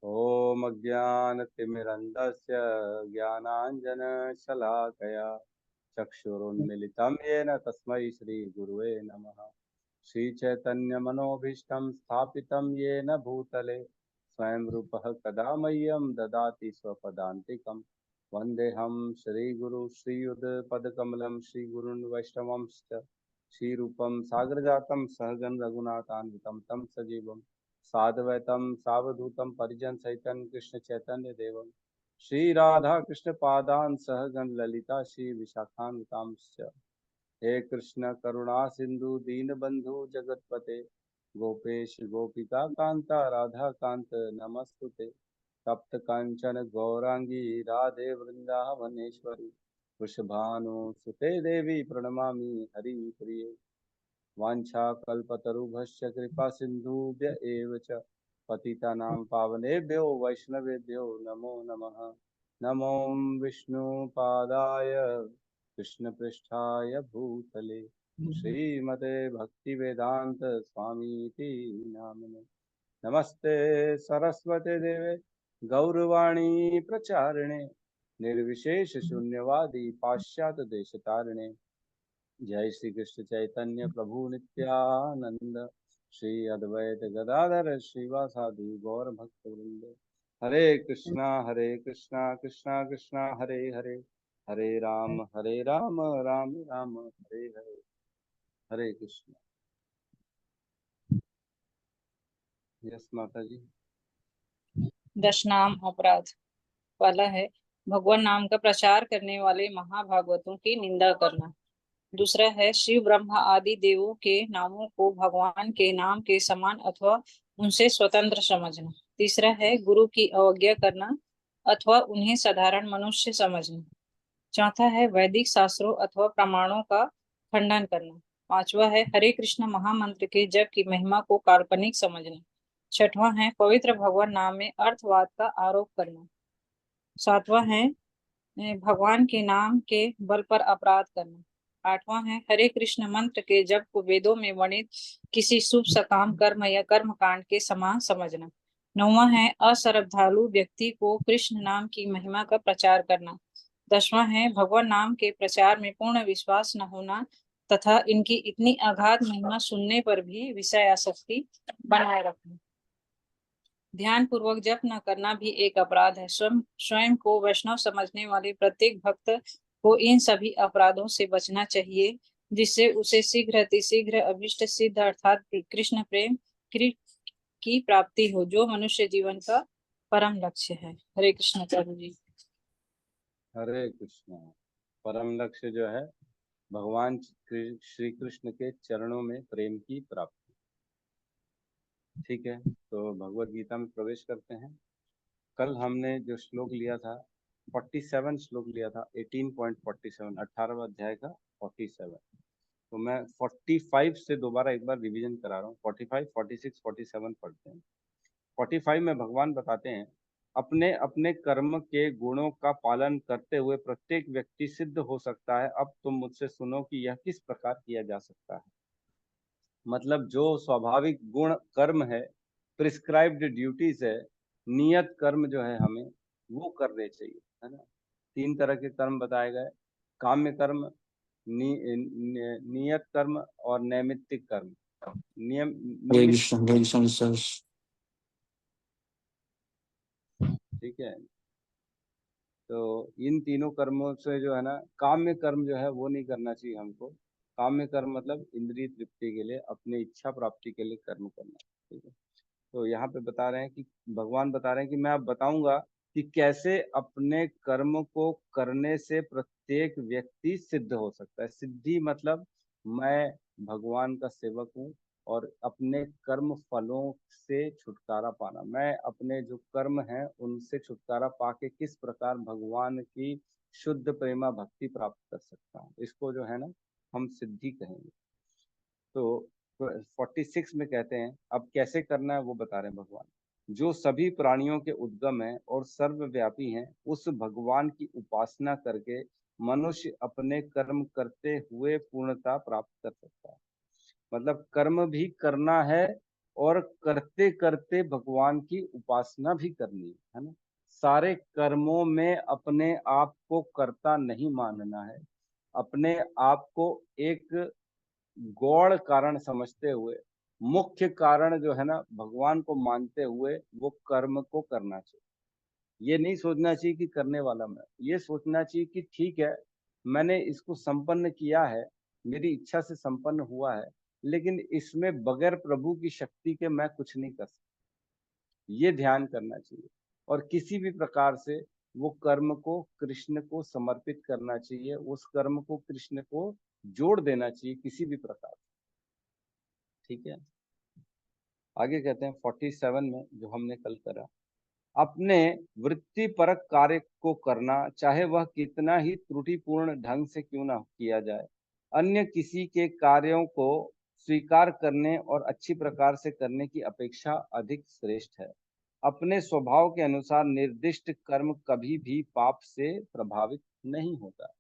ॐ अज्ञानतिमिरन्धस्य ज्ञानाञ्जनशलाकया चक्षुरुन्मिलितं येन तस्मै श्रीगुरुवे नमः। श्रीचैतन्यमनोभीष्टं स्थापितं येन भूतले स्वयं रूपः कदा मह्यं ददाति स्वपदान्तिकं। वन्देऽहं श्रीगुरु श्रीयुतपदकमलं श्रीगुरून् वैष्णवंश्च श्रीरूपं सागरजातं सहगण रघुनाथान्वितं तं सजीवं साद्वैतं सावधूतं परिजन सहितं कृष्ण चैतन्य देवं श्री राधा कृष्ण पादान सहगण ललिता श्री विशाखान्वितांश्च। हे कृष्ण करुणा सिंधु दीनबंधु जगतपते गोपेश गोपिका कांता राधा कांत नमस्तुते। तप्त कांचन गौरांगी राधे वृंदावनेश्वरी वृषभानुसुते देवी प्रणमामि हरिप्रिये। वाञ्छाकल्पतरुभ्यश्च कृपा सिन्धुभ्य एव च पतितानां पावनेभ्यो वैष्णवेभ्यो नमो नमः। नमो विष्णुपादाय कृष्णपृष्ठाय भूतले श्रीमते भक्तिवेदांत स्वामीति नामिने। नमस्ते सरस्वते देवे गौरवाणी प्रचारिणे निर्विशेष शून्यवादी पाश्चात्य देशतारिणे। जय श्री कृष्ण चैतन्य प्रभु नित्यानंद श्री अद्वैत गदाधर श्रीवासादि गौर भक्त वृंद। हरे कृष्णा कृष्णा कृष्णा हरे हरे, हरे राम राम राम हरे हरे। हरे कृष्णा। यस माता जी। दशनाम अपराध। पहला है भगवान नाम का प्रचार करने वाले महाभागवतों की निंदा करना। दूसरा है शिव ब्रह्मा आदि देवों के नामों को भगवान के नाम के समान अथवा उनसे स्वतंत्र समझना। तीसरा है गुरु की अवज्ञा करना अथवा उन्हें साधारण मनुष्य समझना। चौथा है वैदिक शास्त्रों अथवा प्रमाणों का खंडन करना। पांचवा है हरे कृष्ण महामंत्र के जप की महिमा को काल्पनिक समझना। छठवां है पवित्र भगवान नाम में अर्थवाद का आरोप करना। सातवां है भगवान के नाम के बल पर अपराध करना। आठवां है हरे कृष्ण मंत्र के जप को वेदों में वर्णित किसी शुभ सकाम कर्म या कर्म कांड के समान समझना। नौवां है अश्रद्धालु व्यक्ति को कृष्ण नाम की महिमा का प्रचार करना। दसवां है भगवान नाम के प्रचार में पूर्ण विश्वास न होना तथा इनकी इतनी अगाध महिमा सुनने पर भी विषय आसक्ति बनाए रखना। ध्यान पूर्वक जप न करना भी एक अपराध है। स्वयं को वैष्णव समझने वाले प्रत्येक भक्त को इन सभी अपराधों से बचना चाहिए, जिससे उसे शीघ्र अतिशीघ्र अभिष्ट सिद्ध अर्थात कृष्ण प्रेम की प्राप्ति हो, जो मनुष्य जीवन का परम लक्ष्य है। हरे कृष्ण प्रभु जी। हरे कृष्णा। परम लक्ष्य जो है भगवान श्री कृष्ण के चरणों में प्रेम की प्राप्ति। ठीक है, तो भगवत गीता में प्रवेश करते हैं। कल हमने जो श्लोक लिया था 47 श्लोक लिया था, 18.47, 18वां अध्याय का 47। तो मैं 45 से दोबारा एक बार रिवीजन करा रहा हूँ। 45, 46, 47 पढ़ते हैं। 45 में भगवान बताते हैं अपने अपने कर्म के गुणों का पालन करते हुए प्रत्येक व्यक्ति सिद्ध हो सकता है। अब तुम मुझसे सुनो कि यह किस प्रकार किया जा सकता है। मतलब जो स्वाभाविक गुण कर्म है, प्रिस्क्राइब्ड ड्यूटीज है, नियत कर्म जो है हमें वो करने चाहिए, है ना। 3 तरह के कर्म बताए गए, काम्य कर्म, नियत कर्म और नैमित्तिक कर्म। नियम निमित्त, ठीक है। तो इन तीनों कर्मों से जो है ना, काम्य कर्म जो है वो नहीं करना चाहिए हमको। काम्य कर्म मतलब इंद्रिय तृप्ति के लिए, अपनी इच्छा प्राप्ति के लिए कर्म करना, ठीक है। तो यहाँ पे बता रहे हैं कि भगवान बता रहे हैं कि मैं अब बताऊंगा कि कैसे अपने कर्म को करने से प्रत्येक व्यक्ति सिद्ध हो सकता है। सिद्धि मतलब मैं भगवान का सेवक हूँ और अपने कर्म फलों से छुटकारा पाना, मैं अपने जो कर्म हैं उनसे छुटकारा पाके किस प्रकार भगवान की शुद्ध प्रेमा भक्ति प्राप्त कर सकता हूँ, इसको जो है ना हम सिद्धि कहेंगे। तो 46 में कहते हैं अब कैसे करना है वो बता रहे हैं भगवान। जो सभी प्राणियों के उद्गम है और सर्वव्यापी हैं, उस भगवान की उपासना करके मनुष्य अपने कर्म करते हुए पूर्णता प्राप्त कर सकता है। मतलब कर्म भी करना है और करते करते भगवान की उपासना भी करनी है ना। सारे कर्मों में अपने आप को कर्ता नहीं मानना है, अपने आप को एक गौण कारण समझते हुए, मुख्य कारण जो है ना भगवान को मानते हुए वो कर्म को करना चाहिए। ये नहीं सोचना चाहिए कि करने वाला मैं, ये सोचना चाहिए कि ठीक है, मैंने इसको संपन्न किया है, मेरी इच्छा से संपन्न हुआ है, लेकिन इसमें बगैर प्रभु की शक्ति के मैं कुछ नहीं कर सकता। ये ध्यान करना चाहिए और किसी भी प्रकार से वो कर्म को कृष्ण को समर्पित करना चाहिए, उस कर्म को कृष्ण को जोड़ देना चाहिए किसी भी प्रकार। ठीक है, आगे कहते हैं 47 में जो हमने कल करा, अपने वृत्ति परक कार्य को करना, चाहे वह कितना ही त्रुटिपूर्ण ढंग से क्यों ना किया जाए, अन्य किसी के कार्यों को स्वीकार करने और अच्छी प्रकार से करने की अपेक्षा अधिक श्रेष्ठ है। अपने स्वभाव के अनुसार निर्दिष्ट कर्म कभी भी पाप से प्रभावित नहीं होता।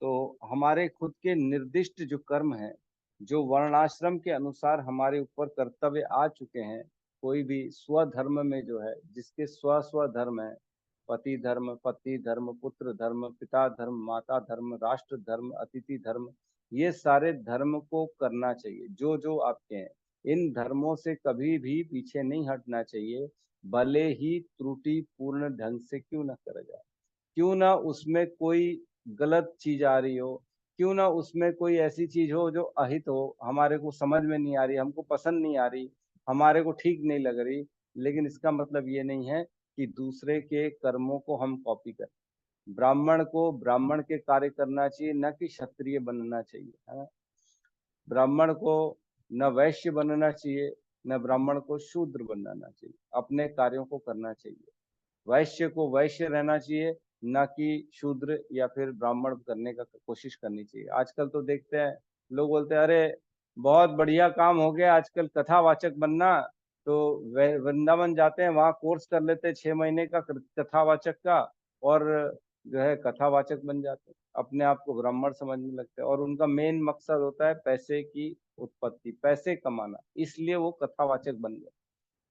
तो हमारे खुद के निर्दिष्ट जो कर्म है, जो वर्णाश्रम के अनुसार हमारे ऊपर कर्तव्य आ चुके हैं, कोई भी स्वधर्म में जो है, जिसके स्व स्व धर्म है, पति धर्म, पत्नी धर्म, पुत्र धर्म, पिता धर्म, माता धर्म, राष्ट्र धर्म, अतिथि धर्म, ये सारे धर्म को करना चाहिए जो जो आपके हैं। इन धर्मों से कभी भी पीछे नहीं हटना चाहिए, भले ही त्रुटिपूर्ण ढंग से क्यों न करा जाए, क्यों ना उसमें कोई गलत चीज आ रही हो, क्यों ना उसमें कोई ऐसी चीज हो जो अहित हो, हमारे को समझ में नहीं आ रही, हमको पसंद नहीं आ रही, हमारे को ठीक नहीं लग रही, लेकिन इसका मतलब ये नहीं है कि दूसरे के कर्मों को हम कॉपी करें। ब्राह्मण को ब्राह्मण के कार्य करना चाहिए, न कि क्षत्रिय बनना चाहिए, है ना। ब्राह्मण को न वैश्य बनना चाहिए, न ब्राह्मण को शूद्र बनना चाहिए, अपने कार्यों को करना चाहिए। वैश्य को वैश्य रहना चाहिए, ना कि शूद्र या फिर ब्राह्मण करने का कोशिश करनी चाहिए। आजकल तो देखते हैं लोग बोलते हैं, अरे बहुत बढ़िया काम हो गया आजकल कथावाचक बनना, तो वृंदावन जाते हैं, वहां कोर्स कर लेते हैं 6 महीने का कथावाचक का, और जो है कथावाचक बन जाते हैं, अपने आप को ब्राह्मण समझने लगते हैं, और उनका मेन मकसद होता है पैसे की उत्पत्ति, पैसे कमाना, इसलिए वो कथावाचक बन गए।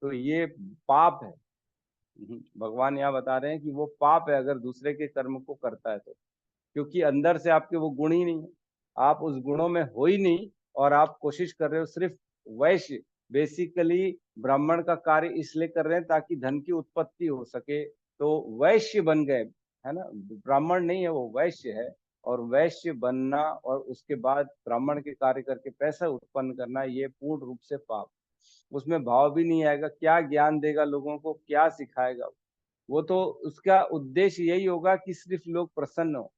तो ये पाप है। भगवान यहाँ बता रहे हैं कि वो पाप है अगर दूसरे के कर्म को करता है तो, क्योंकि अंदर से आपके वो गुण ही नहीं है, आप उस गुणों में हो ही नहीं, और आप कोशिश कर रहे हो सिर्फ वैश्य, बेसिकली ब्राह्मण का कार्य इसलिए कर रहे हैं ताकि धन की उत्पत्ति हो सके, तो वैश्य बन गए, है ना। ब्राह्मण नहीं है, वो वैश्य है, और वैश्य बनना और उसके बाद ब्राह्मण के कार्य करके पैसा उत्पन्न करना, ये पूर्ण रूप से पाप। उसमें भाव भी नहीं आएगा, क्या ज्ञान देगा लोगों को, क्या सिखाएगा। वो तो उसका उद्देश्य यही होगा कि सिर्फ लोग प्रसन्न हो,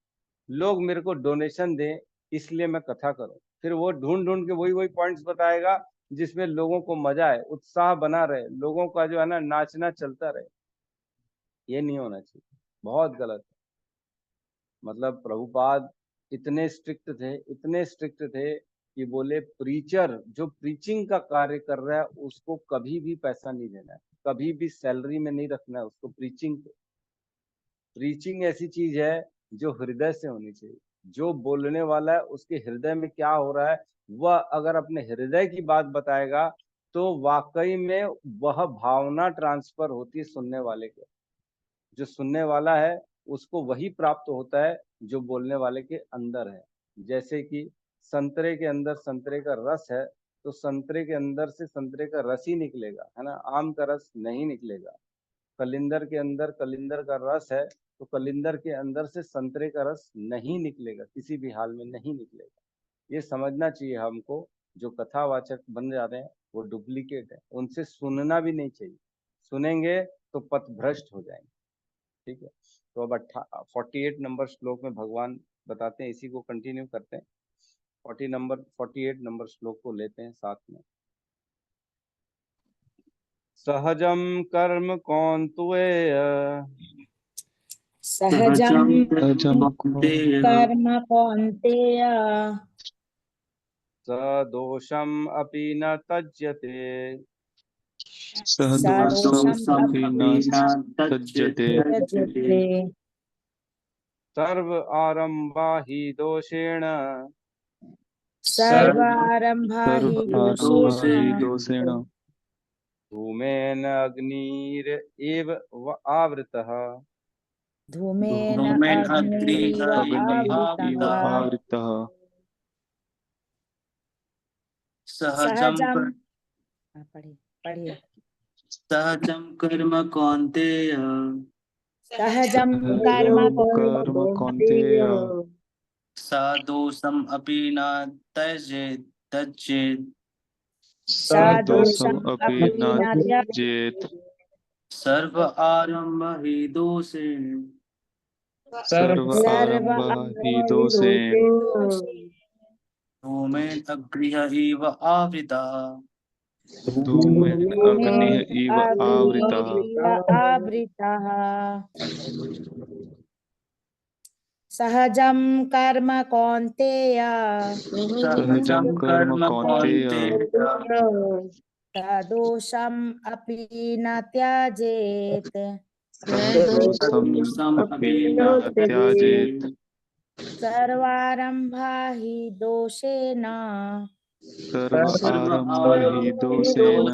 लोग मेरे को डोनेशन दें, इसलिए मैं कथा करूं। फिर वो ढूंढ ढूंढ के वही वही पॉइंट्स बताएगा जिसमें लोगों को मजा आए, उत्साह बना रहे, लोगों का जो है ना नाचना चलता रहे। ये नहीं होना चाहिए, बहुत गलत है। मतलब प्रभुपाद इतने स्ट्रिक्ट थे, इतने स्ट्रिक्ट थे कि बोले प्रीचर जो प्रीचिंग का कार्य कर रहा है उसको कभी भी पैसा नहीं देना है, कभी भी सैलरी में नहीं रखना है उसको। प्रीचिंग ऐसी चीज है जो हृदय से होनी चाहिए, जो बोलने वाला है उसके हृदय में क्या हो रहा है, वह अगर अपने हृदय की बात बताएगा तो वाकई में वह भावना ट्रांसफर होती है सुनने वाले के। जो सुनने वाला है उसको वही प्राप्त होता है जो बोलने वाले के अंदर है। जैसे कि संतरे के अंदर संतरे का रस है, तो संतरे के अंदर से संतरे का रस ही निकलेगा, है ना, आम का रस नहीं निकलेगा। कलिंदर के अंदर कलिंदर का रस है, तो कलिंदर के अंदर से संतरे का रस नहीं निकलेगा, किसी भी हाल में नहीं निकलेगा। ये समझना चाहिए हमको। जो कथावाचक बन जाते हैं वो डुप्लीकेट है, उनसे सुनना भी नहीं चाहिए, सुनेंगे तो पथभ्रष्ट हो जाएंगे। ठीक है, तो अब 48 नंबर श्लोक में भगवान बताते हैं, इसी को कंटिन्यू करते हैं। 48 नंबर श्लोक को लेते हैं साथ में। सहजम कर्म कौन्तेय, सहजं कौन्तेय कर्म कौन्तेय, सदोषम अपि न तज्यते, सदोषं सदोषमपि न तज्यते त्यज्यते। सर्व आरंभा हि दोषेण, सर्वारंभा हि सर्वारम्भा हि दोषेण, दोषेण धूमेन अग्निर एव व आवृतः। धूमेन धूमेन अग्निरिव अग्निः इव आवृतः। आवृतः। सहजम पढ़िए पढ़िए। सहजं कर्म कौन्तेय सहजम कर्म कर्म कौन्तेय सदोषम् अपि न त्यजेत् सदोषम् सदोषम् अपि अपि न न त्यजेत्। सर्व आरम्भ हि दोषेण सर्व सर्व आरम्भः हि दोषेण धूमेन अग्निः इव आवृतः। धूमेन अग्निः इव आवृतः। अग्निरिव आवृतः। सहजं कर्म कौन्तेय सहजं कर्म कौन्तेय सदोषम् अपि न त्याजेत्। सदोषम् अपि न त्याजेत्। सर्वारम्भा हि दोषेण सर्व आरम्भ हि दोषेण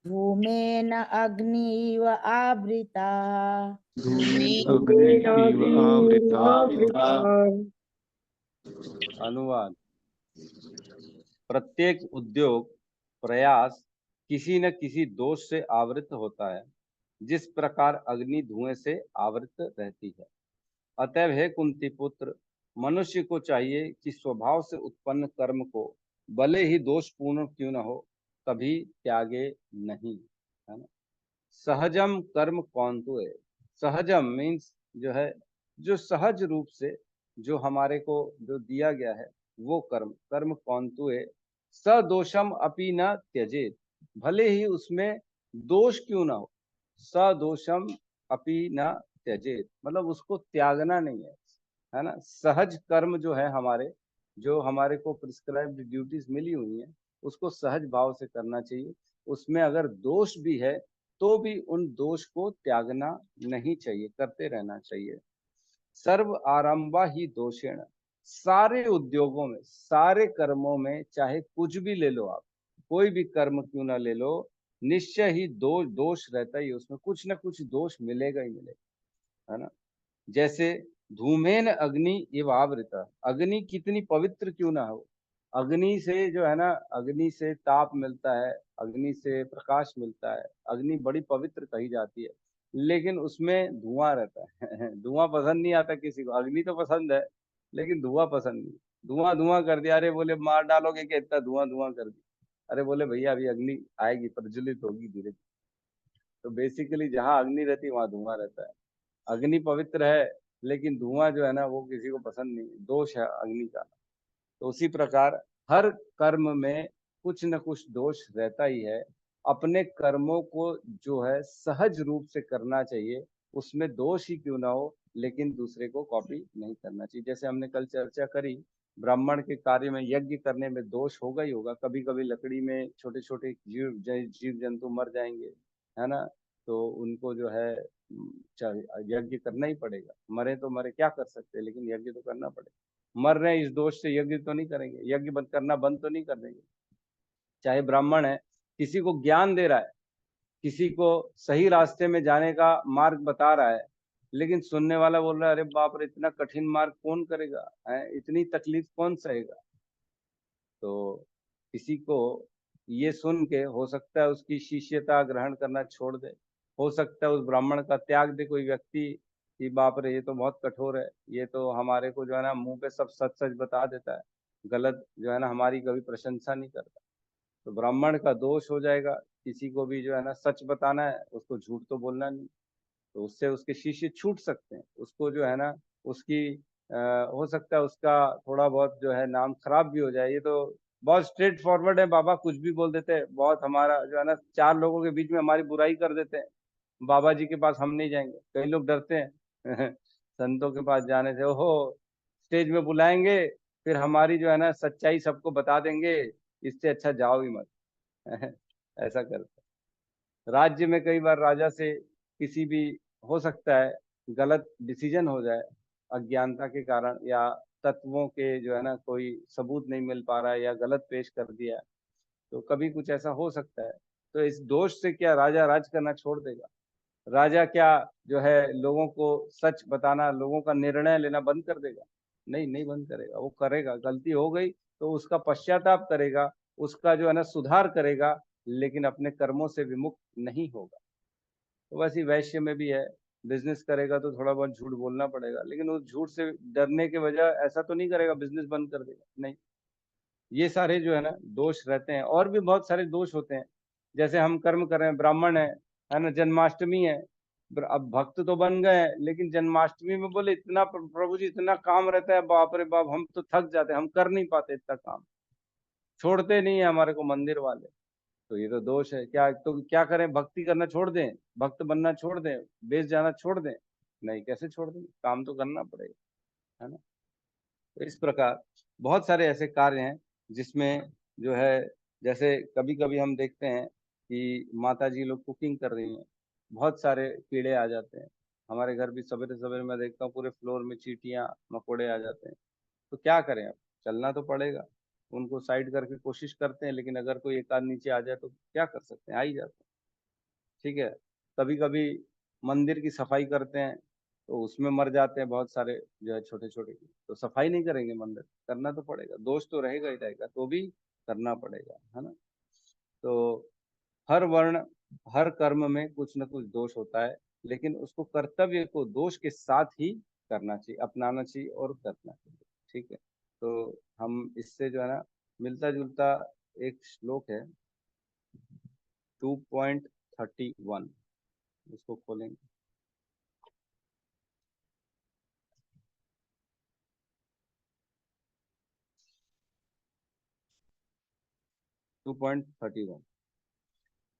धूमेन अग्निव आवृतः। धूमेन अग्निः इव आवृतः। अनुवाद। प्रत्येक उद्योग प्रयास किसी न किसी दोष से आवृत होता है, जिस प्रकार अग्नि धुएं से आवृत रहती है। अतएव हे कुंती पुत्र, मनुष्य को चाहिए कि स्वभाव से उत्पन्न कर्म को भले ही दोषपूर्ण क्यों न हो, कभी त्यागे नहीं, है ना। सहजम कर्म कौंतु है। सहजम मीन्स जो है, जो सहज रूप से जो हमारे को जो दिया गया है वो कर्म। कर्म कौंतु है सदोषम अपि न त्यजेत, भले ही उसमें दोष क्यों ना हो। सदोषम अपि न त्यजेत मतलब उसको त्यागना नहीं है ना। सहज कर्म जो है हमारे, जो हमारे को प्रिस्क्राइब्ड ड्यूटीज मिली हुई है, उसको सहज भाव से करना चाहिए। उसमें अगर दोष भी है तो भी उन दोष को त्यागना नहीं चाहिए, करते रहना चाहिए। सर्व आरंभा ही दोषेण, सारे उद्योगों में, सारे कर्मों में, चाहे कुछ भी ले लो आप, कोई भी कर्म क्यों ना ले लो, निश्चय ही दोष रहता ही, उसमें कुछ ना कुछ दोष मिलेगा ही मिलेगा, है ना। जैसे धूमेन अग्नि इव आवृता, अग्नि कितनी पवित्र क्यों ना हो, अग्नि से जो है ना, अग्नि से ताप मिलता है, अग्नि से प्रकाश मिलता है, अग्नि बड़ी पवित्र कही जाती है, लेकिन उसमें धुआं रहता है। धुआं पसंद नहीं आता किसी को, अग्नि तो पसंद है लेकिन धुआं पसंद नहीं। धुआं धुआं कर दिया, अरे बोले मार डालोगे कि इतना धुआं धुआं कर दिया, अरे बोले भैया अभी अग्नि आएगी, प्रज्वलित होगी धीरे धीरे। तो बेसिकली जहाँ अग्नि रहती है वहां धुआं रहता है। अग्नि पवित्र है लेकिन धुआं जो है ना वो किसी को पसंद नहीं, दोष है अग्नि का। तो उसी प्रकार हर कर्म में कुछ न कुछ दोष रहता ही है। अपने कर्मों को जो है सहज रूप से करना चाहिए, उसमें दोष ही क्यों ना हो, लेकिन दूसरे को कॉपी नहीं करना चाहिए। जैसे हमने कल चर्चा करी, ब्राह्मण के कार्य में, यज्ञ करने में दोष होगा ही होगा। कभी कभी लकड़ी में छोटे छोटे जीव जंतु मर जाएंगे, है ना, तो उनको जो है यज्ञ करना ही पड़ेगा। मरे तो मरे, क्या कर सकते हैं, लेकिन यज्ञ तो करना पड़ेगा। मर रहे हैं इस दोष से यज्ञ तो नहीं करेंगे, यज्ञ बंद करना बंद तो नहीं कर देंगे। चाहे ब्राह्मण है, किसी को ज्ञान दे रहा है, किसी को सही रास्ते में जाने का मार्ग बता रहा है, लेकिन सुनने वाला बोल रहा है अरे बाप रे इतना कठिन मार्ग कौन करेगा, है इतनी तकलीफ कौन सहेगा। तो किसी को ये सुन के हो सकता है उसकी शिष्यता ग्रहण करना छोड़ दे, हो सकता है उस ब्राह्मण का त्याग दे कोई व्यक्ति कि बाप रे ये तो बहुत कठोर है, ये तो हमारे को जो है ना मुंह पे सब सच सच बता देता है, गलत जो है ना हमारी कभी प्रशंसा नहीं करता। तो ब्राह्मण का दोष हो जाएगा। किसी को भी जो है ना सच बताना है, उसको झूठ तो बोलना नहीं। तो उससे उसके शिष्य छूट सकते हैं, उसको जो है ना उसकी हो सकता है उसका थोड़ा बहुत जो है नाम खराब भी हो जाए। ये तो बहुत स्ट्रेट फॉरवर्ड है, बाबा कुछ भी बोल देते हैं, बहुत हमारा जो है ना चार लोगों के बीच में हमारी बुराई कर देते हैं। बाबा जी के पास हम नहीं जाएंगे, कई लोग डरते हैं संतों के पास जाने से, ओहो स्टेज में बुलाएंगे फिर हमारी जो है ना सच्चाई सबको बता देंगे, इससे अच्छा जाओ ही मत। ऐसा करते हैं। राज्य में कई बार राजा से किसी भी हो सकता है गलत डिसीजन हो जाए अज्ञानता के कारण, या तत्वों के जो है ना कोई सबूत नहीं मिल पा रहा है, या गलत पेश कर दिया, तो कभी कुछ ऐसा हो सकता है। तो इस दोष से क्या राजा राज करना छोड़ देगा? राजा क्या जो है लोगों को सच बताना, लोगों का निर्णय लेना बंद कर देगा? नहीं, नहीं बंद करेगा। वो करेगा, गलती हो गई तो उसका पश्चाताप करेगा, उसका जो है ना सुधार करेगा, लेकिन अपने कर्मों से विमुक्त नहीं होगा। तो वैसे ही वैश्य में भी है, बिजनेस करेगा तो थोड़ा बहुत झूठ बोलना पड़ेगा, लेकिन उस झूठ से डरने के वजह ऐसा तो नहीं करेगा बिजनेस बंद कर देगा, नहीं। ये सारे जो है ना दोष रहते हैं। और भी बहुत सारे दोष होते हैं, जैसे हम कर्म कर रहे हैं, ब्राह्मण है ना, जन्माष्टमी है, अब भक्त तो बन गए हैं, लेकिन जन्माष्टमी में बोले इतना प्रभु जी इतना काम रहता है, बाप रे बाप, हम तो थक जाते हैं, हम कर नहीं पाते इतना काम, छोड़ते नहीं है हमारे को मंदिर वाले। तो ये तो दोष है। क्या तो क्या करें, भक्ति करना छोड़ दें, भक्त बनना छोड़ दें, बेच जाना छोड़ दें? नहीं, कैसे छोड़ दें, काम तो करना पड़ेगा, है ना। तो इस प्रकार बहुत सारे ऐसे कार्य हैं जिसमें जो है, जैसे कभी कभी हम देखते हैं कि माता जी लोग कुकिंग कर रही हैं, बहुत सारे कीड़े आ जाते हैं। हमारे घर भी सवेरे सवेरे मैं देखता हूँ पूरे फ्लोर में चींटियां मकोड़े आ जाते हैं। तो क्या करें, अब चलना तो पड़ेगा, उनको साइड करके कोशिश करते हैं, लेकिन अगर कोई एक आध नीचे आ जाए तो क्या कर सकते हैं, आ ही जाते हैं। ठीक है। कभी कभी मंदिर की सफाई करते हैं तो उसमें मर जाते हैं बहुत सारे जो है छोटे छोटे, तो सफाई नहीं करेंगे, मंदिर करना तो पड़ेगा, दोष तो रहेगा ही रहेगा, तो भी करना पड़ेगा, है ना। तो हर वर्ण हर कर्म में कुछ न कुछ दोष होता है, लेकिन उसको कर्तव्य को दोष के साथ ही करना चाहिए, अपनाना चाहिए और करना चाहिए। ठीक है। तो हम इससे जो है ना मिलता जुलता एक श्लोक है 2.31, उसको खोलेंगे। 2.31,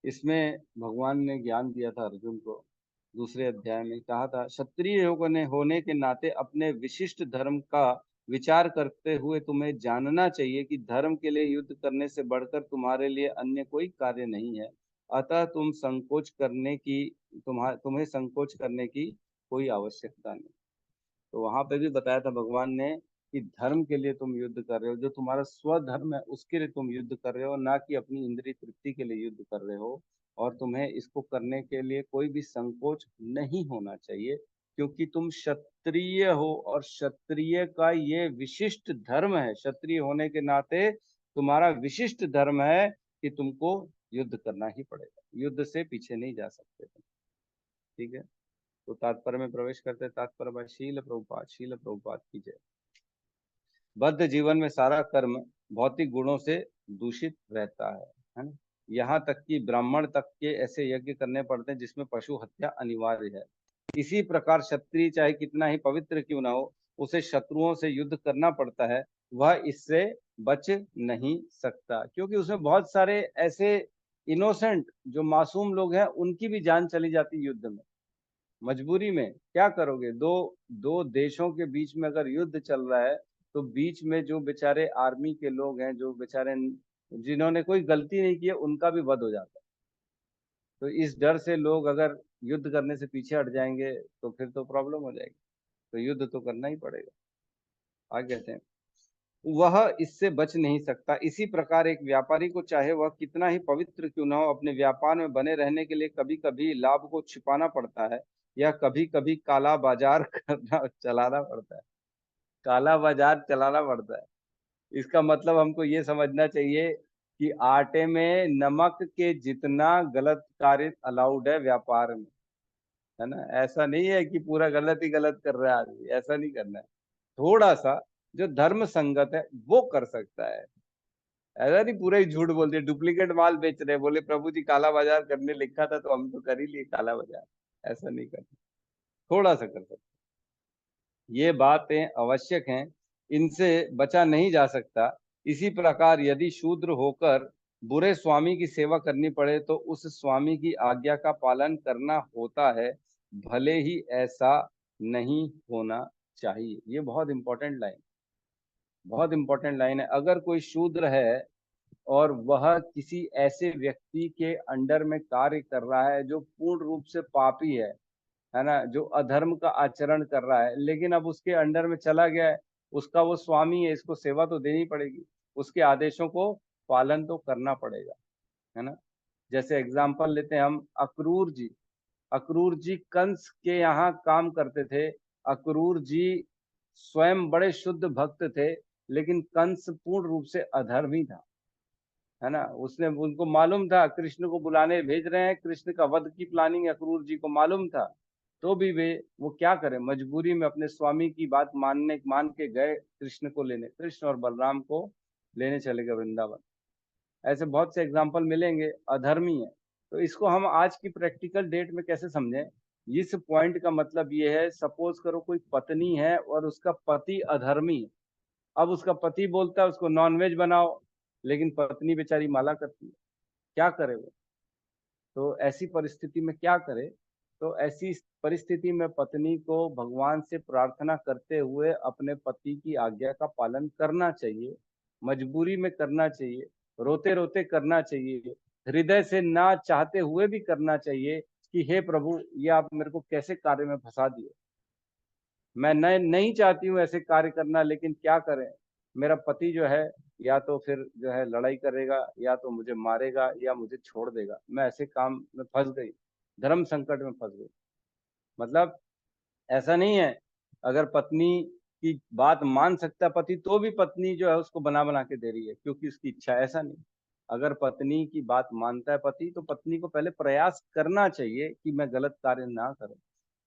इसमें भगवान ने ज्ञान दिया था अर्जुन को। दूसरे अध्याय में कहा था, क्षत्रिय होने के नाते अपने विशिष्ट धर्म का विचार करते हुए तुम्हें जानना चाहिए कि धर्म के लिए युद्ध करने से बढ़कर तुम्हारे लिए अन्य कोई कार्य नहीं है। अतः तुम्हें संकोच करने की कोई आवश्यकता नहीं। तो वहां पे भी बताया था भगवान ने कि धर्म के लिए तुम युद्ध कर रहे हो, जो तुम्हारा स्वधर्म है उसके लिए तुम युद्ध कर रहे हो, ना कि अपनी इंद्रिय तृप्ति के लिए युद्ध कर रहे हो। और तुम्हें इसको करने के लिए कोई भी संकोच नहीं होना चाहिए, क्योंकि तुम क्षत्रिय हो और क्षत्रिय का ये विशिष्ट धर्म है। क्षत्रिय होने के नाते तुम्हारा विशिष्ट धर्म है कि तुमको युद्ध करना ही पड़ेगा, युद्ध से पीछे नहीं जा सकते तुम। ठीक है। तो तात्पर्य में प्रवेश करते हैं। तात्पर्य भाई शील प्रभुपाद की जय। बद्ध जीवन में सारा कर्म भौतिक गुणों से दूषित रहता है ना। यहाँ तक कि ब्राह्मण तक के ऐसे यज्ञ करने पड़ते हैं जिसमें पशु हत्या अनिवार्य है। इसी प्रकार क्षत्रिय चाहे कितना ही पवित्र क्यों ना हो, उसे शत्रुओं से युद्ध करना पड़ता है, वह इससे बच नहीं सकता, क्योंकि उसमें बहुत सारे ऐसे इनोसेंट जो मासूम लोग हैं उनकी भी जान चली जाती है युद्ध में। मजबूरी में क्या करोगे, दो दो देशों के बीच में अगर युद्ध चल रहा है, तो बीच में जो बेचारे आर्मी के लोग हैं, जो बेचारे जिन्होंने कोई गलती नहीं की है, उनका भी वध हो जाता है। तो इस डर से लोग अगर युद्ध करने से पीछे हट जाएंगे तो फिर तो प्रॉब्लम हो जाएगी। तो युद्ध तो करना ही पड़ेगा। आगे कहते हैं, वह इससे बच नहीं सकता। इसी प्रकार एक व्यापारी को चाहे वह कितना ही पवित्र क्यों न हो, अपने व्यापार में बने रहने के लिए कभी कभी लाभ को छिपाना पड़ता है, या कभी कभी काला बाजार करना चलाना पड़ता है। काला बाजार चलाना पड़ता है, इसका मतलब हमको ये समझना चाहिए कि आटे में नमक के जितना गलत कार्य अलाउड है व्यापार में, है ना। ऐसा नहीं है कि पूरा गलत ही गलत कर रहा है आदमी, ऐसा नहीं करना है। थोड़ा सा जो धर्म संगत है वो कर सकता है। ऐसा नहीं पूरा ही झूठ बोल दिया, डुप्लीकेट माल बेच रहे, बोले प्रभु जी काला बाजार करने लिखा था तो हम तो कर ही लिए काला बाजार। ऐसा नहीं करना, थोड़ा सा कर सकते। ये बातें आवश्यक हैं, इनसे बचा नहीं जा सकता। इसी प्रकार यदि शूद्र होकर बुरे स्वामी की सेवा करनी पड़े तो उस स्वामी की आज्ञा का पालन करना होता है, भले ही ऐसा नहीं होना चाहिए। ये बहुत इंपॉर्टेंट लाइन, बहुत इंपॉर्टेंट लाइन है। अगर कोई शूद्र है और वह किसी ऐसे व्यक्ति के अंडर में कार्य कर रहा है जो पूर्ण रूप से पापी है ना, जो अधर्म का आचरण कर रहा है, लेकिन अब उसके अंडर में चला गया है, उसका वो स्वामी है, इसको सेवा तो देनी पड़ेगी, उसके आदेशों को पालन तो करना पड़ेगा, है ना। जैसे एग्जाम्पल लेते हैं हम, अक्रूर जी कंस के यहाँ काम करते थे। अक्रूर जी स्वयं बड़े शुद्ध भक्त थे, लेकिन कंस पूर्ण रूप से अधर्मी था, है ना। उसने, उनको मालूम था कृष्ण को बुलाने भेज रहे हैं, कृष्ण का वध की प्लानिंग अक्रूर जी को मालूम था, तो भी वो क्या करें, मजबूरी में अपने स्वामी की बात मान के गए कृष्ण को लेने, कृष्ण और बलराम को लेने चले गए वृंदावन। ऐसे बहुत से एग्जाम्पल मिलेंगे, अधर्मी है। तो इसको हम आज की प्रैक्टिकल डेट में कैसे समझें? इस पॉइंट का मतलब ये है, सपोज करो कोई पत्नी है और उसका पति अधर्मी है। अब उसका पति बोलता है उसको नॉनवेज बनाओ, लेकिन पत्नी बेचारी माला करती है, क्या करे वो? तो ऐसी परिस्थिति में क्या करे? तो ऐसी परिस्थिति में पत्नी को भगवान से प्रार्थना करते हुए अपने पति की आज्ञा का पालन करना चाहिए, मजबूरी में करना चाहिए, रोते रोते करना चाहिए, हृदय से ना चाहते हुए भी करना चाहिए कि हे प्रभु, ये आप मेरे को कैसे कार्य में फंसा दिए, मैं नहीं चाहती हूँ ऐसे कार्य करना, लेकिन क्या करें, मेरा पति जो है या तो फिर जो है लड़ाई करेगा, या तो मुझे मारेगा, या मुझे छोड़ देगा, मैं ऐसे काम में फंस गई, धर्म संकट में फंस गई। मतलब ऐसा नहीं है, अगर पत्नी की बात मान सकता है पति, तो भी पत्नी जो है उसको बना बना के दे रही है क्योंकि उसकी इच्छा, ऐसा नहीं। अगर पत्नी की बात मानता है पति, तो पत्नी को पहले प्रयास करना चाहिए कि मैं गलत कार्य ना करूं।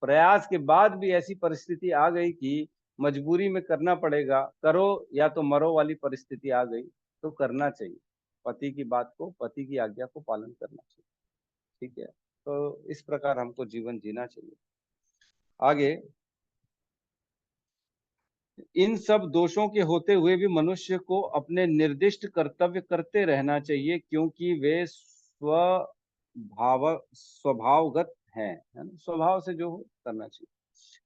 प्रयास के बाद भी ऐसी परिस्थिति आ गई कि मजबूरी में करना पड़ेगा, करो या तो मरो वाली परिस्थिति आ गई, तो करना चाहिए, पति की बात को, पति की आज्ञा को पालन करना चाहिए, ठीक है। तो इस प्रकार हमको जीवन जीना चाहिए। आगे, इन सब दोषों के होते हुए भी मनुष्य को अपने निर्दिष्ट कर्तव्य करते रहना चाहिए, क्योंकि वे स्वभावगत हैं, है ना, स्वभाव से जो हो करना चाहिए।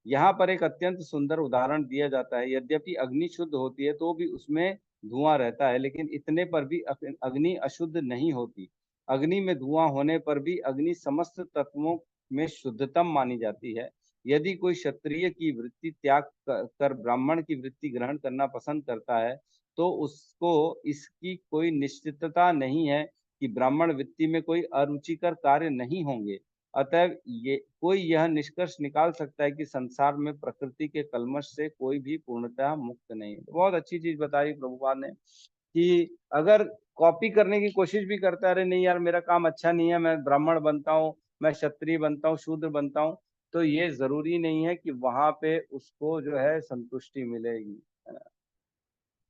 यहाँ पर एक अत्यंत सुंदर उदाहरण दिया जाता है। यद्यपि अग्नि शुद्ध होती है तो भी उसमें धुआं रहता है, लेकिन इतने पर भी अग्नि अशुद्ध नहीं होती। अग्नि में धुआं होने पर भी अग्नि समस्त तत्वों में शुद्धतम मानी जाती है। यदि कोई क्षत्रिय की वृत्ति त्याग कर ब्राह्मण की वृत्ति ग्रहण करना पसंद करता है, तो उसको इसकी कोई निश्चितता नहीं है कि ब्राह्मण वृत्ति में कोई अरुचिकर कार्य नहीं होंगे। अतएव ये कोई यह निष्कर्ष निकाल सकता है कि संसार में प्रकृति के कल्मश से कोई भी पूर्णतः मुक्त नहीं है। बहुत अच्छी चीज बताई प्रभुपाद ने कि अगर कॉपी करने की कोशिश भी करता है, अरे नहीं यार मेरा काम अच्छा नहीं है, मैं ब्राह्मण बनता हूँ, मैं क्षत्रिय बनता हूँ, शूद्र बनता हूँ, तो ये जरूरी नहीं है कि वहां पे उसको जो है संतुष्टि मिलेगी, है ना।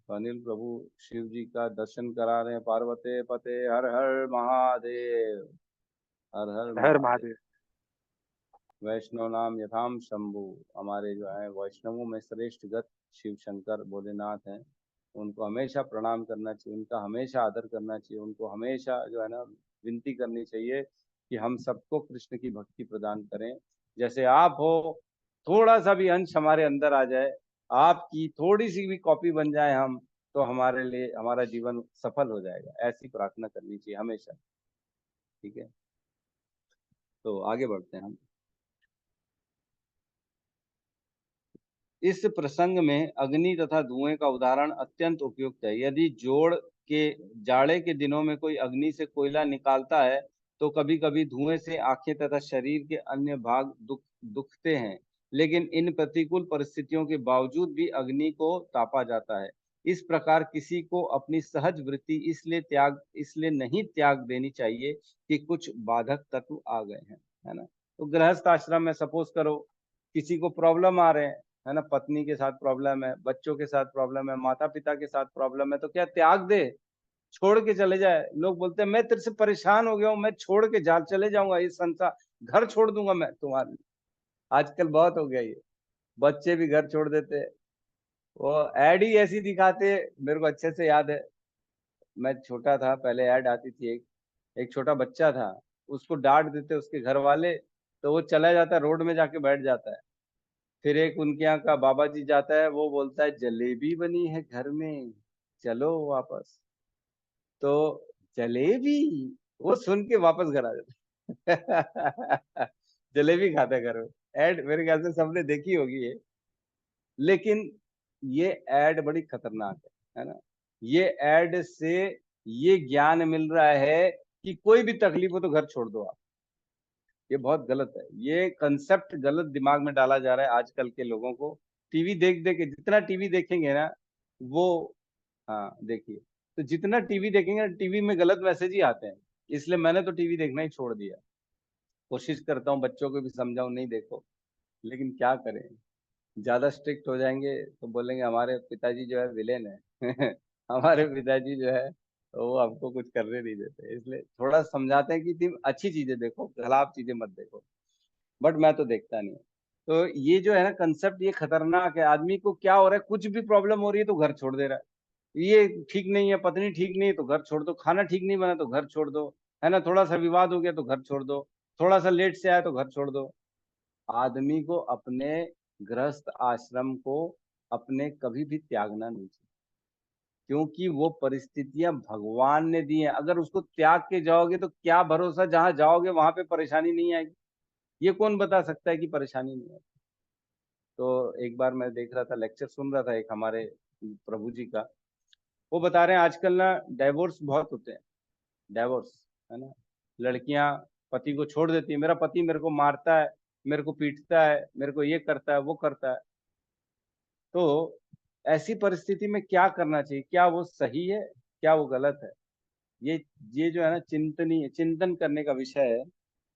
तो अनिल प्रभु शिव जी का दर्शन करा रहे हैं, पार्वती पते हर हर महादेव, हर हर हर महादेव। महादेव। वैष्णव नाम यथाम शंभु, हमारे जो है वैष्णवों में श्रेष्ठ गत शिव शंकर भोलेनाथ हैं, उनको हमेशा प्रणाम करना चाहिए, उनका हमेशा आदर करना चाहिए, उनको हमेशा जो है ना विनती करनी चाहिए कि हम सबको कृष्ण की भक्ति प्रदान करें। जैसे आप हो, थोड़ा सा भी अंश हमारे अंदर आ जाए, आपकी थोड़ी सी भी कॉपी बन जाए हम, तो हमारे लिए हमारा जीवन सफल हो जाएगा, ऐसी प्रार्थना करनी चाहिए हमेशा, ठीक है। तो आगे बढ़ते हैं हम। इस प्रसंग में अग्नि तथा धुएं का उदाहरण अत्यंत उपयुक्त है। यदि जोड़ के जाड़े के दिनों में कोई अग्नि से कोयला निकालता है, तो कभी कभी धुएं से आंखें तथा शरीर के अन्य भाग दुखते हैं, लेकिन इन प्रतिकूल परिस्थितियों के बावजूद भी अग्नि को तापा जाता है। इस प्रकार किसी को अपनी सहज वृत्ति इसलिए नहीं त्याग देनी चाहिए कि कुछ बाधक तत्व आ गए हैं, है ना। तो गृहस्थ आश्रम में सपोज करो किसी को प्रॉब्लम आ रहे हैं, है ना, पत्नी के साथ प्रॉब्लम है, बच्चों के साथ प्रॉब्लम है, माता पिता के साथ प्रॉब्लम है, तो क्या त्याग दे, छोड़ के चले जाए? लोग बोलते हैं मैं तेरे से परेशान हो गया हूँ, मैं छोड़ के चले जाऊंगा, ये संसार घर छोड़ दूंगा मैं तुम्हारे लिए। आजकल बहुत हो गया ये, बच्चे भी घर छोड़ देते हैं, वो एड ही ऐसी दिखाते हैं। मेरे को अच्छे से याद है, मैं छोटा था पहले ऐड आती थी, एक छोटा बच्चा था, उसको डांट देते उसके घर वाले, तो वो चला जाता है रोड में जाके बैठ जाता है। फिर एक उनके यहाँ का बाबा जी जाता है, वो बोलता है जलेबी बनी है घर में, चलो वापस। तो जलेबी, वो सुन के वापस घर आ जाता जलेबी खाता है घर में। एड मेरे ख्याल से सबने देखी होगी ये, लेकिन ये एड बड़ी खतरनाक है ना। ये एड से ये ज्ञान मिल रहा है कि कोई भी तकलीफ हो तो घर छोड़ दो आप। ये बहुत गलत है, ये कंसेप्ट गलत दिमाग में डाला जा रहा है आजकल के लोगों को। टीवी देख देख के, जितना टीवी देखेंगे ना वो, हाँ देखिए, तो जितना टीवी देखेंगे टीवी में गलत मैसेज ही आते हैं। इसलिए मैंने तो टीवी देखना ही छोड़ दिया। कोशिश करता हूँ बच्चों को भी समझाऊं, नहीं देखो, लेकिन क्या करें, ज्यादा स्ट्रिक्ट हो जाएंगे तो बोलेंगे हमारे पिताजी जो है विलेन है हमारे पिताजी जो है तो वो हमको कुछ करने नहीं देते। इसलिए थोड़ा समझाते हैं कि तुम अच्छी चीजें देखो, खराब चीजें मत देखो, बट मैं तो देखता नहीं हूँ। तो ये जो है ना कंसेप्ट, ये खतरनाक है। आदमी को क्या हो रहा है, कुछ भी प्रॉब्लम हो रही है तो घर छोड़ दे रहा है। ये ठीक नहीं है, पत्नी ठीक नहीं है तो घर छोड़ दो, खाना ठीक नहीं बना तो घर छोड़ दो, है ना, थोड़ा सा विवाद हो गया तो घर छोड़ दो, थोड़ा सा लेट से आया तो घर छोड़ दो। आदमी को अपने गृहस्थ आश्रम को अपने कभी भी त्यागना नहीं चाहिए, क्योंकि वो परिस्थितियां भगवान ने दी हैं। अगर उसको त्याग के जाओगे तो क्या भरोसा, जहां जाओगे वहां पे परेशानी नहीं आएगी? ये कौन बता सकता है कि परेशानी नहीं आएगी? तो एक बार मैं देख रहा था, लेक्चर सुन रहा था एक हमारे प्रभु जी का। वो बता रहे हैं आजकल ना डाइवोर्स बहुत होते हैं, डाइवोर्स, है ना, लड़कियां पति को छोड़ देती है, मेरा पति मेरे को मारता है, मेरे को पीटता है, मेरे को ये करता है वो करता है। तो ऐसी परिस्थिति में क्या करना चाहिए, क्या वो सही है, क्या वो गलत है? ये ये जो है ना चिंतनीय, चिंतन करने का विषय है,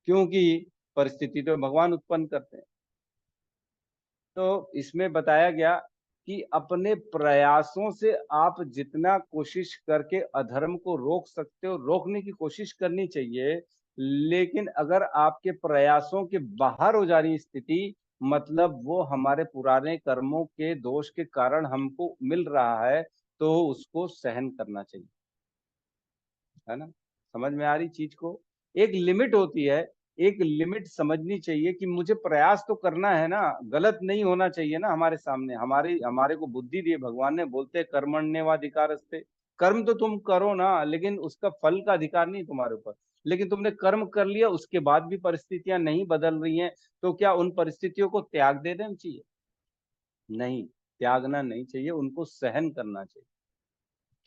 क्योंकि परिस्थिति तो भगवान उत्पन्न करते हैं। तो इसमें बताया गया कि अपने प्रयासों से आप जितना कोशिश करके अधर्म को रोक सकते हो, रोकने की कोशिश करनी चाहिए। लेकिन अगर आपके प्रयासों के बाहर हो जा रही स्थिति, मतलब वो हमारे पुराने कर्मों के दोष के कारण हमको मिल रहा है, तो उसको सहन करना चाहिए, है ना। समझ में आ रही चीज को? एक लिमिट होती है, एक लिमिट समझनी चाहिए कि मुझे प्रयास तो करना है ना, गलत नहीं होना चाहिए ना। हमारे सामने हमारे हमारे को बुद्धि दी है भगवान ने, बोलते हैं कर्मण्येवाधिकारस्ते, कर्म तो तुम करो ना, लेकिन उसका फल का अधिकार नहीं तुम्हारे ऊपर। लेकिन तुमने कर्म कर लिया, उसके बाद भी परिस्थितियां नहीं बदल रही हैं, तो क्या उन परिस्थितियों को त्याग दे देना चाहिए? नहीं, त्यागना नहीं चाहिए, उनको सहन करना चाहिए।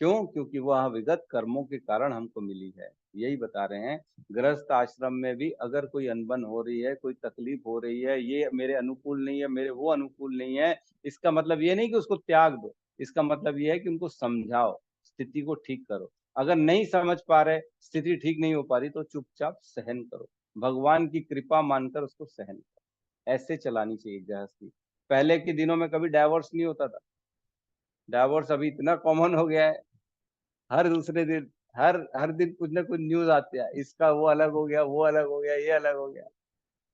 क्यों? क्योंकि वह विगत कर्मों के कारण हमको मिली है। यही बता रहे हैं, गृहस्थ आश्रम में भी अगर कोई अनबन हो रही है, कोई तकलीफ हो रही है, ये मेरे अनुकूल नहीं है, मेरे वो अनुकूल नहीं है, इसका मतलब ये नहीं कि उसको त्याग दो। इसका मतलब ये है कि उनको समझाओ, स्थिति को ठीक करो। अगर नहीं समझ पा रहे, स्थिति ठीक नहीं हो पा रही, तो चुपचाप सहन करो, भगवान की कृपा मानकर उसको सहन करो। ऐसे चलानी चाहिए गृहस्थी। पहले के दिनों में कभी डाइवोर्स नहीं होता था, डाइवोर्स अभी इतना कॉमन हो गया है। हर दूसरे दिन, हर हर दिन कुछ ना कुछ न्यूज आते हैं, इसका वो अलग हो गया, वो अलग हो गया, ये अलग हो गया।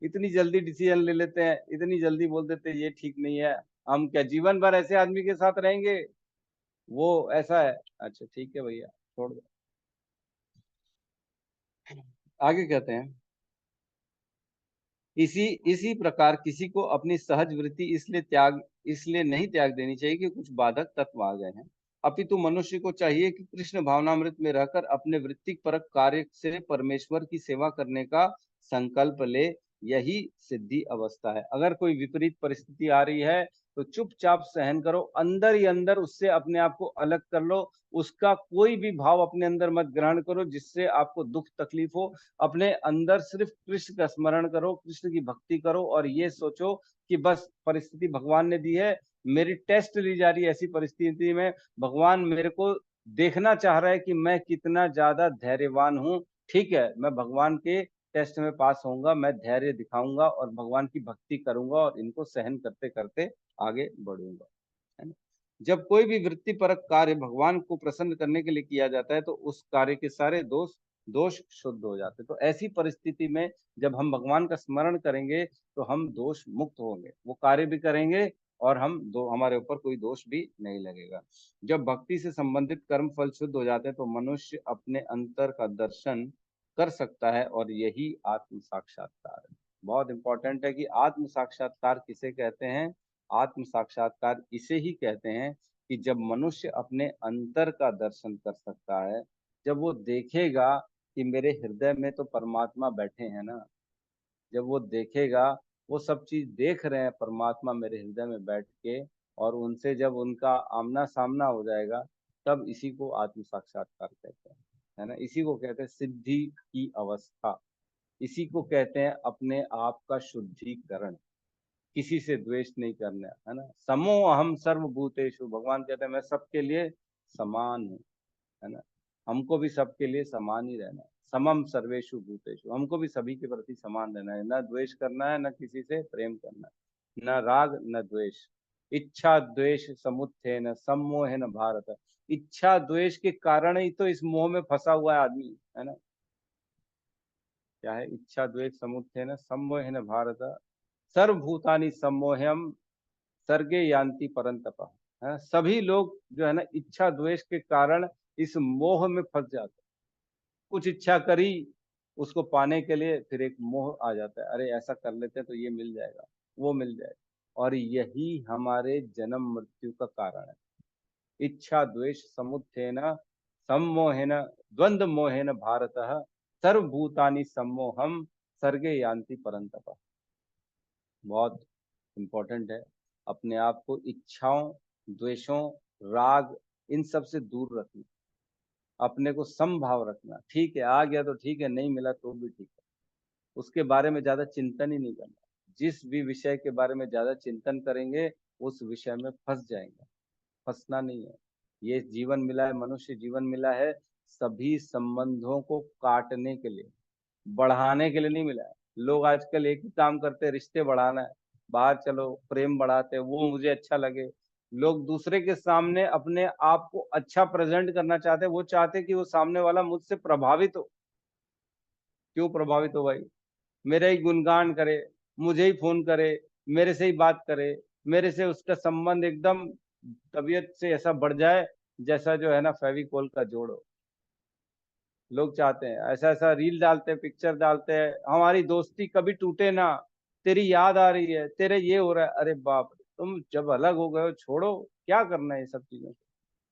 इतनी जल्दी डिसीजन ले लेते हैं, इतनी जल्दी बोल देते हैं ये ठीक नहीं है। हम क्या जीवन भर ऐसे आदमी के साथ रहेंगे? वो ऐसा है, अच्छा ठीक है भैया, छोड़ दो। आगे कहते हैं, इसी इसी प्रकार किसी को अपनी सहज वृत्ति इसलिए नहीं त्याग देनी चाहिए कि कुछ बाधक तत्व आ गए हैं, अपितु मनुष्य को चाहिए कि कृष्ण भावनामृत में रहकर अपने वृत्तिक परक कार्य से परमेश्वर की सेवा करने का संकल्प ले। यही सिद्धि अवस्था है। अगर कोई विपरीत परिस्थिति आ रही है तो चुपचाप सहन करो, अंदर ही अंदर उससे अपने आप को अलग कर लो। उसका कोई भी भाव अपने अंदर मत ग्रहण करो जिससे आपको दुख तकलीफ हो। अपने अंदर सिर्फ कृष्ण का स्मरण करो, कृष्ण की भक्ति करो, और ये सोचो कि बस परिस्थिति भगवान ने दी है, मेरी टेस्ट ली जा रही है। ऐसी परिस्थिति में भगवान मेरे को देखना चाह रहा है कि मैं कितना ज्यादा धैर्यवान हूँ। ठीक है, मैं भगवान के टेस्ट में पास होऊंगा, मैं धैर्य दिखाऊंगा और भगवान की भक्ति करूंगा और इनको सहन करते करते आगे बढ़ूंगा, है ना। जब कोई भी वृत्तिपरक कार्य भगवान को प्रसन्न करने के लिए किया जाता है तो उस कार्य के सारे दोष दोष शुद्ध हो जाते हैं। तो ऐसी परिस्थिति में जब हम भगवान का स्मरण करेंगे तो हम दोष मुक्त होंगे, वो कार्य भी करेंगे और हमारे ऊपर कोई दोष भी नहीं लगेगा। जब भक्ति से संबंधित कर्म फल शुद्ध हो जाते हैं तो मनुष्य अपने अंतर का दर्शन कर सकता है, और यही आत्म साक्षात्कार है। बहुत इंपॉर्टेंट है कि आत्म साक्षात्कार किसे कहते हैं? आत्म साक्षात्कार इसे ही कहते हैं कि जब मनुष्य अपने अंतर का दर्शन कर सकता है, जब वो देखेगा कि मेरे हृदय में तो परमात्मा बैठे हैं ना, जब वो देखेगा, वो सब चीज देख रहे हैं परमात्मा मेरे हृदय में बैठ के, और उनसे जब उनका आमना सामना हो जाएगा, तब इसी को आत्म साक्षात्कार कहते हैं, है ना। इसी को कहते हैं सिद्धि की अवस्था, इसी को कहते हैं अपने आप का शुद्धिकरण, किसी से द्वेष नहीं करना, है ना। समो अहम सर्वभूतेषु, भगवान कहते हैं मैं सबके लिए समान हूँ, है ना। हमको भी सबके लिए समान ही रहना है। समम सर्वेषु भूतेषु, हमको भी सभी के प्रति समान रहना है, न द्वेष करना है, न किसी से प्रेम करना है, न राग न द्वेष। इच्छा द्वेष समुत्थेन सम्मोहेन भारत, इच्छा द्वेष के कारण ही तो इस मोह में फंसा हुआ है आदमी, है ना। क्या है? इच्छा द्वेष समुत्थेन सम्मोहेन भारत सर्वभूतानि सम्मोह्यम सर्गे यान्ति परंतप, है। सभी लोग जो है ना इच्छा द्वेष के कारण इस मोह में फंस जाते हैं। कुछ इच्छा करी उसको पाने के लिए, फिर एक मोह आ जाता है, अरे ऐसा कर लेते हैं तो ये मिल जाएगा, वो मिल जाएगा, और यही हमारे जन्म मृत्यु का कारण है। इच्छा द्वेष समुत्थेन सम्मोहेन द्वंद्व मोहेन भारतः सर्वभूतानि सम्मोहम सर्गे यान्ति परंतप। बहुत इम्पोर्टेंट है अपने आप को इच्छाओं, द्वेषों, राग, इन सब से दूर रखना, अपने को समभाव रखना। ठीक है, आ गया तो ठीक है, नहीं मिला तो भी ठीक है, उसके बारे में ज्यादा चिंतन ही नहीं करना। जिस भी विषय के बारे में ज्यादा चिंतन करेंगे उस विषय में फंस जाएंगे। फंसना नहीं है। ये जीवन मिला है, मनुष्य जीवन मिला है सभी संबंधों को काटने के लिए, बढ़ाने के लिए नहीं मिला है। लोग आजकल एक ही काम करते हैं, रिश्ते बढ़ाना है, बाहर चलो प्रेम बढ़ाते हैं, वो मुझे अच्छा लगे। लोग दूसरे के सामने अपने आप को अच्छा प्रेजेंट करना चाहते हैं, वो चाहते हैं कि वो सामने वाला मुझसे प्रभावित हो। क्यों प्रभावित हो भाई? मेरा ही गुणगान करे, मुझे ही फोन करे, मेरे से ही बात करे, मेरे से उसका संबंध एकदम तबीयत से ऐसा बढ़ जाए जैसा जो है ना फेविकोल का जोड़ हो। लोग चाहते हैं ऐसा ऐसा रील डालते हैं, पिक्चर डालते हैं, हमारी दोस्ती कभी टूटे ना, तेरी याद आ रही है, तेरे ये हो रहा है। अरे बाप रे, तुम जब अलग हो गए हो छोड़ो, क्या करना है ये सब चीजों से।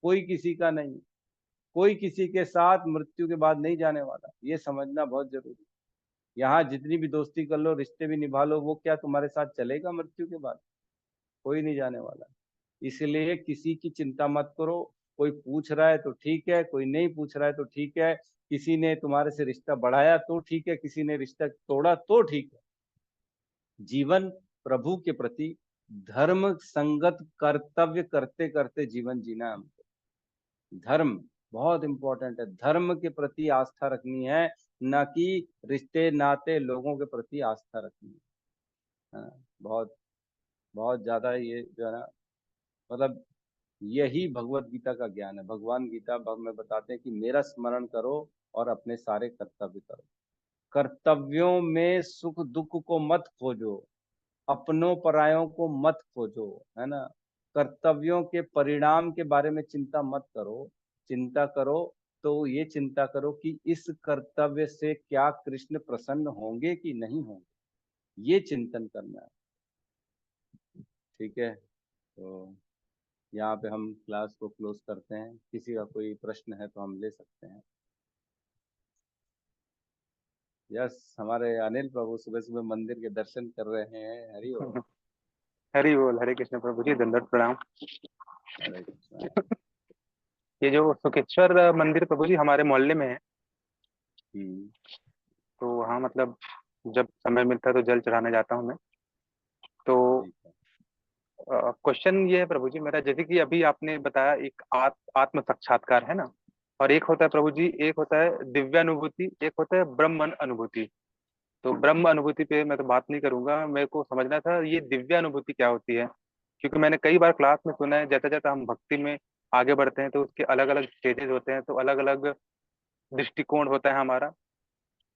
कोई किसी का नहीं, कोई किसी के साथ मृत्यु के बाद नहीं जाने वाला, ये समझना बहुत जरूरी है। यहाँ जितनी भी दोस्ती कर लो, रिश्ते भी निभा लो, वो क्या तुम्हारे साथ चलेगा मृत्यु के बाद? कोई नहीं जाने वाला। इसलिए किसी की चिंता मत करो। कोई पूछ रहा है तो ठीक है, कोई नहीं पूछ रहा है तो ठीक है, किसी ने तुम्हारे से रिश्ता बढ़ाया तो ठीक है, किसी ने रिश्ता तोड़ा तो ठीक है। जीवन प्रभु के प्रति धर्म संगत कर्तव्य करते करते जीवन जीना है हमको। धर्म बहुत इंपॉर्टेंट है, धर्म के प्रति आस्था रखनी है, न कि रिश्ते नाते लोगों के प्रति आस्था रखनी है ना? बहुत बहुत ज्यादा ये जो है ना, मतलब यही भगवत गीता का ज्ञान है। भगवान गीता में बताते हैं कि मेरा स्मरण करो और अपने सारे कर्तव्य करो। कर्तव्यों में सुख दुख को मत खोजो, अपनों परायों को मत खोजो, है ना। कर्तव्यों के परिणाम के बारे में चिंता मत करो। चिंता करो तो ये चिंता करो कि इस कर्तव्य से क्या कृष्ण प्रसन्न होंगे कि नहीं होंगे, ये चिंतन करना है। ठीक है, तो यहाँ पे हम क्लास को क्लोज करते हैं। किसी का कोई प्रश्न है तो हम ले सकते हैं। यस, हमारे अनिल प्रभु सुबह सुबह मंदिर के दर्शन कर रहे हैं। हरि ओम। हरि बोल, हरे कृष्ण प्रभु जी, दंडवत प्रणाम। हरे कृष्णा। ये जो सुखेश्वर मंदिर प्रभु जी हमारे मोहल्ले में है, हम्म, तो वहाँ मतलब जब समय मिलता है तो जल चढ़ाने जाता हूँ मैं। तो ठीक है। क्वेश्चन ये है प्रभु जी मेरा, जैसे कि अभी आपने बताया एक आत्म साक्षात्कार है ना, और एक होता है प्रभु जी, एक होता है दिव्यानुभूति, एक होता है ब्रह्म अनुभूति। तो ब्रह्म अनुभूति पे मैं तो बात नहीं करूंगा, मेरे को समझना था ये दिव्यानुभूति क्या होती है। क्योंकि मैंने कई बार क्लास में सुना है, जैसा जैसा हम भक्ति में आगे बढ़ते हैं तो उसके अलग अलग स्टेजेस होते हैं, तो अलग अलग दृष्टिकोण होता है हमारा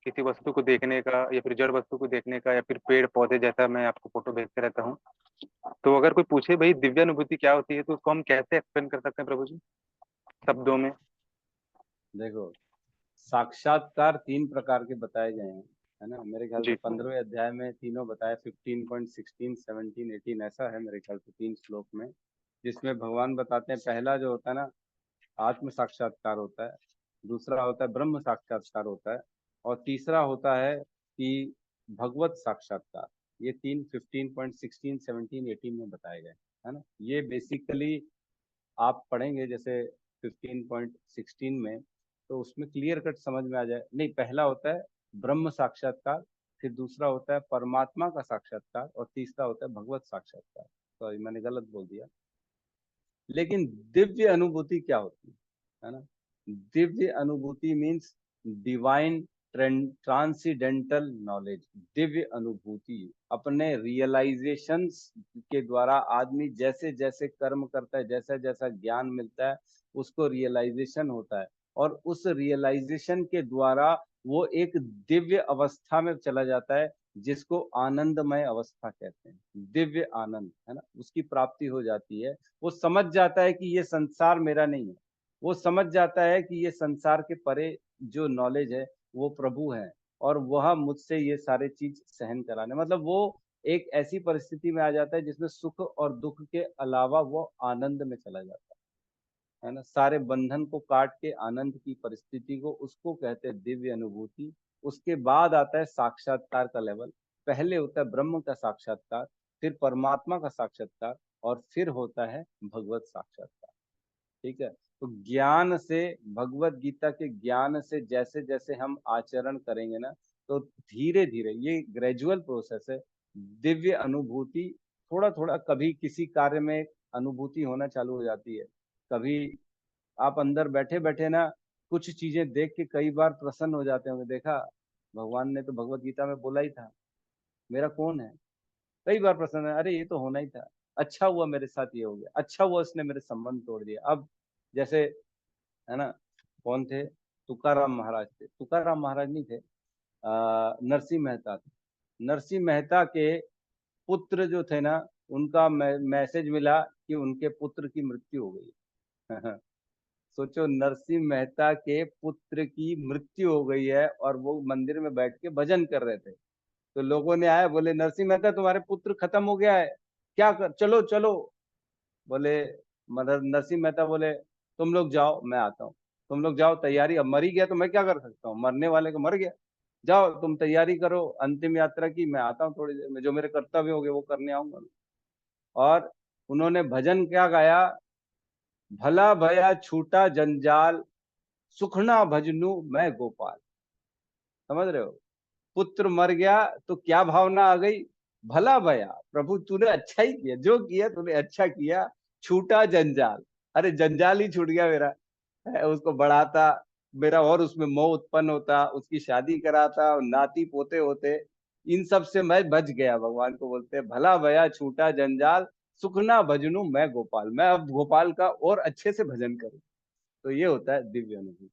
किसी वस्तु को देखने का, या फिर जड़ वस्तु को देखने का, या फिर पेड़ पौधे, जैसा मैं आपको फोटो भेजते रहता हूँ। तो अगर कोई पूछे भाई दिव्यानुभूति क्या होती है, तो उसको हम कैसे एक्सप्लेन कर सकते हैं प्रभु जी शब्दों में? देखो, साक्षात्कार तीन प्रकार के बताए गए हैं, है ना। मेरे ख्याल से जी 15वें अध्याय में तीनों बताए, 15.16, 17, 18, ऐसा है मेरे ख्याल से, तीन श्लोक में, जिसमें भगवान बताते हैं पहला जो होता है ना आत्म साक्षात्कार होता है, दूसरा होता है ब्रह्म साक्षात्कार होता है, और तीसरा होता है कि भगवत साक्षात्कार। ये तीन 15.16, 17, 18 में बताए गए, है ना। ये बेसिकली आप पढ़ेंगे, जैसे 15.16 में, तो उसमें क्लियर कट समझ में आ जाए। नहीं, पहला होता है ब्रह्म साक्षात्कार, फिर दूसरा होता है परमात्मा का साक्षात्कार, और तीसरा होता है भगवत साक्षात्कार। सॉरी, मैंने गलत बोल दिया। लेकिन दिव्य अनुभूति क्या होती है ना? दिव्य अनुभूति means divine transcendental knowledge. Divya अनुभूति अपने रियलाइजेशंस के द्वारा आदमी जैसे जैसे कर्म करता है, जैसा जैसा ज्ञान मिलता है, उसको रियलाइजेशन होता है, और उस रियलाइजेशन के द्वारा वो एक दिव्य अवस्था में चला जाता है, जिसको आनंदमय अवस्था कहते हैं। दिव्य आनंद, है ना, उसकी प्राप्ति हो जाती है। वो समझ जाता है कि ये संसार मेरा नहीं है। वो समझ जाता है कि ये संसार के परे जो नॉलेज है वो प्रभु है, और वह मुझसे ये सारे चीज सहन कराने, मतलब वो एक ऐसी परिस्थिति में आ जाता है जिसमें सुख और दुख के अलावा वो आनंद में चला जाता है ना। सारे बंधन को काट के आनंद की परिस्थिति को, उसको कहते हैं दिव्य अनुभूति। उसके बाद आता है साक्षात्कार का लेवल। पहले होता है ब्रह्म का साक्षात्कार, फिर परमात्मा का साक्षात्कार, और फिर होता है भगवत साक्षात्कार। ठीक है, तो ज्ञान से, भगवत गीता के ज्ञान से जैसे जैसे हम आचरण करेंगे ना, तो धीरे धीरे, ये ग्रेजुअल प्रोसेस है, दिव्य अनुभूति थोड़ा थोड़ा, कभी किसी कार्य में अनुभूति होना चालू हो जाती है। कभी आप अंदर बैठे बैठे ना कुछ चीजें देख के कई बार प्रसन्न हो जाते होंगे, देखा भगवान ने तो भगवत गीता में बोला ही था, मेरा कौन है। कई बार प्रसन्न है, अरे ये तो होना ही था, अच्छा हुआ मेरे साथ ये हो गया, अच्छा हुआ उसने मेरे संबंध तोड़ दिया। अब जैसे, है ना, कौन थे, तुकाराम महाराज थे। तुकाराम महाराज नहीं थे, नरसिंह मेहता थे। नरसिंह मेहता के पुत्र जो थे ना, उनका मैसेज मिला कि उनके पुत्र की मृत्यु हो गई। सोचो, नरसिंह मेहता के पुत्र की मृत्यु हो गई है, और वो मंदिर में बैठ के भजन कर रहे थे। तो लोगों ने आया, बोले नरसिंह मेहता तुम्हारे पुत्र खत्म हो गया है, क्या कर, चलो चलो। बोले, मतलब नरसिंह मेहता बोले तुम लोग जाओ, मैं आता हूँ। तुम लोग जाओ, तैयारी, अब मर ही गया तो मैं क्या कर सकता हूँ, मरने वाले को मर गया। जाओ तुम तैयारी करो अंतिम यात्रा की, मैं आता हूँ थोड़ी देर में, जो मेरे कर्तव्य हो गए वो करने आऊंगा। और उन्होंने भजन क्या गाया, भला भया छूटा जंजाल, सुखना भजनू मैं गोपाल। समझ रहे हो, पुत्र मर गया तो क्या भावना आ गई, भला भया, प्रभु तूने अच्छा ही किया, जो किया तूने अच्छा किया। छूटा जंजाल, अरे जंजाल ही छूट गया मेरा, उसको बढ़ाता, मेरा और उसमें मोह उत्पन्न होता, उसकी शादी कराता, नाती पोते होते, इन सब से मैं बच गया। भगवान को बोलते हैं भला भया छूटा जंजाल, सुखना भजनू मैं गोपाल, मैं अब गोपाल का और अच्छे से भजन करूं। तो ये होता है दिव्य अनुभूति,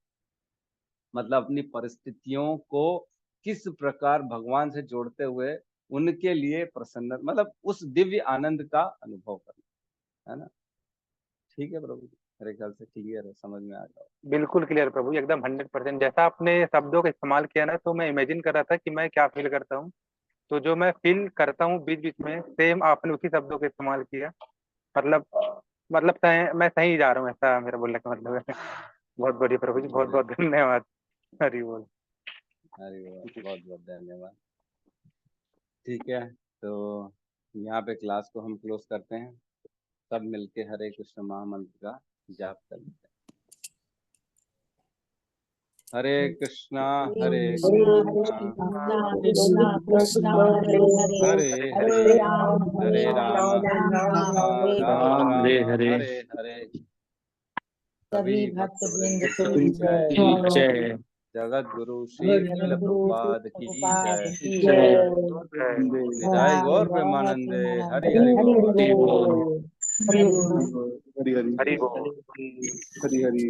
मतलब अपनी परिस्थितियों को किस प्रकार भगवान से जोड़ते हुए उनके लिए प्रसन्न, मतलब उस दिव्य आनंद का अनुभव करना, है ना। ठीक है प्रभु जी, मेरे ख्याल से क्लियर है, समझ में आ जाओ। बिल्कुल क्लियर प्रभु, एकदम 100%। जैसा आपने शब्दों का इस्तेमाल किया ना, तो मैं इमेजिन कर रहा था कि मैं क्या फील करता हूँ। तो जो मैं फील करता हूँ बीच बीच में, सेम आपने उसी शब्दों का इस्तेमाल किया। मतलब मैं सही जा रहा हूँ, ऐसा मेरा बोलने का मतलब है। बहुत बढ़िया प्रभु जी, बहुत अरे, बहुत धन्यवाद। हरि बोल। अरे बहुत बहुत धन्यवाद। ठीक है, तो यहाँ पे क्लास को हम क्लोज करते हैं। सब मिलके हरे कृष्ण महामंत्र का जाप करते हैं। हरे कृष्णा हरे कृष्णा कृष्णा कृष्णा हरे हरे, हरे हरे, हरे राम हरे राम हरे राम राम, राम हरे हरे हरे। सभी सभी भक्त भक्त वृंद वृंद की की जय। जय। जय। जगत गुरु श्री शिल गुरु प्रभुपाद की प्रभुपाद जय। की जय। जय। निताय गौर प्रेमानंदे, हरि हरि बोल। हरि बोल। हरि हरि हरि बोल। हरि हरि